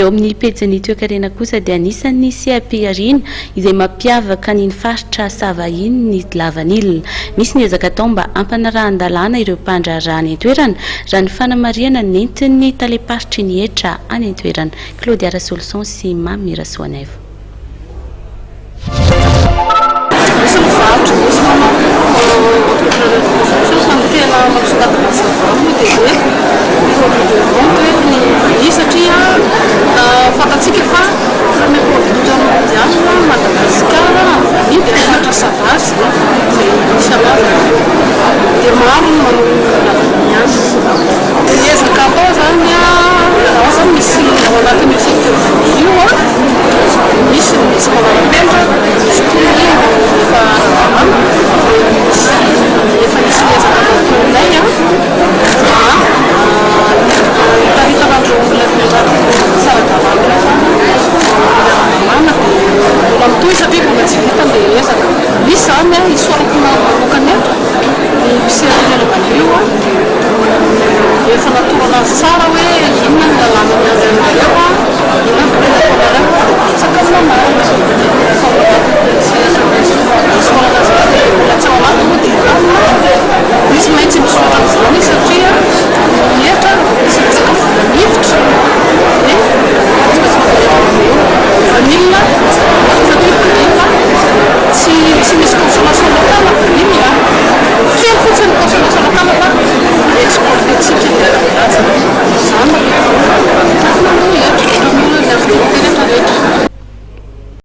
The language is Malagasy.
eo amin'ny pejiny toekarena kosa dia anisan'ny CAP-arina izay mampiavaka ny faritra Savahiny ny lavanilina. Misy ny ezaka tao mba ampanarahan-dalàna ireo mpandraharaha any an-toerana raha ny fanamariana nentin'ny taleparitry ny hetra any an-toerana. Claudia Rasolution sy Mamy Rasoanaivo. Satria